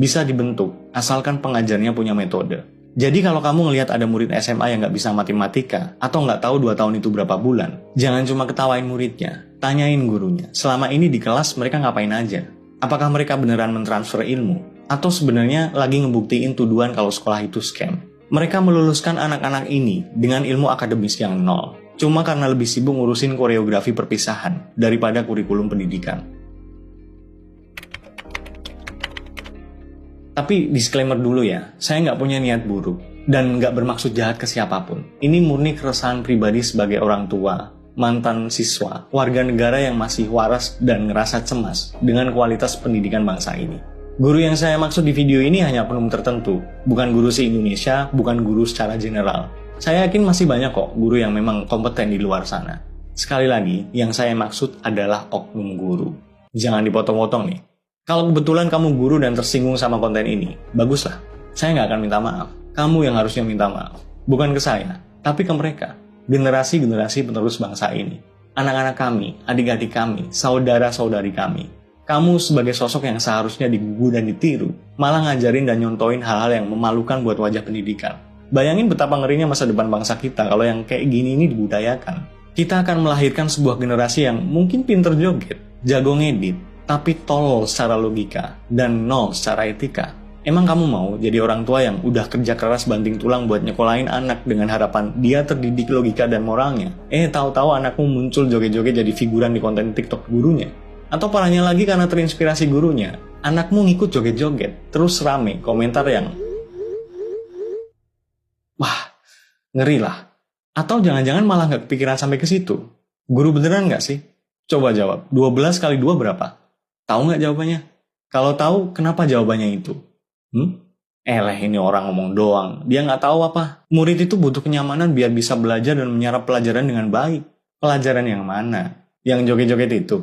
bisa dibentuk asalkan pengajarnya punya metode. Jadi kalau kamu ngelihat ada murid SMA yang nggak bisa matematika atau nggak tahu 2 tahun itu berapa bulan, jangan cuma ketawain muridnya, tanyain gurunya. Selama ini di kelas mereka ngapain aja? Apakah mereka beneran mentransfer ilmu? Atau sebenarnya lagi ngebuktiin tuduhan kalau sekolah itu scam? Mereka meluluskan anak-anak ini dengan ilmu akademis yang nol, cuma karena lebih sibuk ngurusin koreografi perpisahan daripada kurikulum pendidikan. Tapi disclaimer dulu ya, saya nggak punya niat buruk dan nggak bermaksud jahat ke siapapun. Ini murni keresahan pribadi sebagai orang tua, mantan siswa, warga negara yang masih waras dan ngerasa cemas dengan kualitas pendidikan bangsa ini. Guru yang saya maksud di video ini hanya oknum tertentu, bukan guru se-Indonesia, bukan guru secara general. Saya yakin masih banyak kok guru yang memang kompeten di luar sana. Sekali lagi, yang saya maksud adalah oknum guru. Jangan dipotong-potong nih. Kalau kebetulan kamu guru dan tersinggung sama konten ini, baguslah. Saya nggak akan minta maaf. Kamu yang harusnya minta maaf. Bukan ke saya, tapi ke mereka. Generasi-generasi penerus bangsa ini. Anak-anak kami, adik-adik kami, saudara-saudari kami. Kamu sebagai sosok yang seharusnya digugu dan ditiru, malah ngajarin dan nyontoin hal-hal yang memalukan buat wajah pendidikan. Bayangin betapa ngerinya masa depan bangsa kita kalau yang kayak gini ini dibudayakan. Kita akan melahirkan sebuah generasi yang mungkin pinter joget, jago ngedit, tapi tolol secara logika, dan nol secara etika. Emang kamu mau jadi orang tua yang udah kerja keras banting tulang buat nyekolahin anak dengan harapan dia terdidik logika dan moralnya? Tahu-tahu anakmu muncul joget-joget jadi figuran di konten TikTok gurunya? Atau parahnya lagi karena terinspirasi gurunya, anakmu ngikut joget-joget, terus rame komentar yang wah, ngeri lah. Atau jangan-jangan malah nggak kepikiran sampai ke situ. Guru beneran nggak sih? Coba jawab, 12 kali 2 berapa? Tahu nggak jawabannya? Kalau tahu, kenapa jawabannya itu? Ini orang ngomong doang. Dia nggak tahu apa. Murid itu butuh kenyamanan biar bisa belajar dan menyerap pelajaran dengan baik. Pelajaran yang mana? Yang joget-joget itu?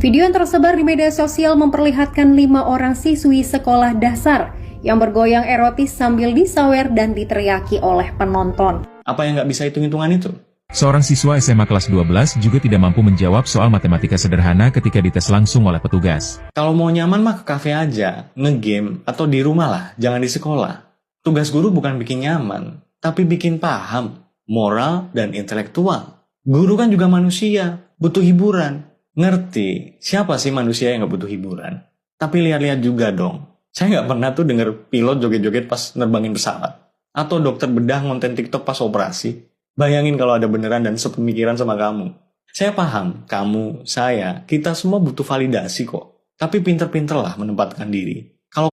Video yang tersebar di media sosial memperlihatkan 5 orang siswi sekolah dasar yang bergoyang erotis sambil disawer dan diteriaki oleh penonton. Apa yang nggak bisa hitung-hitungan itu? Seorang siswa SMA kelas 12 juga tidak mampu menjawab soal matematika sederhana ketika dites langsung oleh petugas. Kalau mau nyaman mah ke kafe aja, nge-game, atau di rumah lah, jangan di sekolah. Tugas guru bukan bikin nyaman, tapi bikin paham, moral, dan intelektual. Guru kan juga manusia, butuh hiburan. Ngerti, siapa sih manusia yang gak butuh hiburan? Tapi lihat-lihat juga dong. Saya nggak pernah tuh denger pilot joget-joget pas nerbangin pesawat. Atau dokter bedah ngonten TikTok pas operasi. Bayangin kalau ada beneran dan sepemikiran sama kamu. Saya paham, kamu, saya, kita semua butuh validasi kok. Tapi pinter-pinter lah menempatkan diri.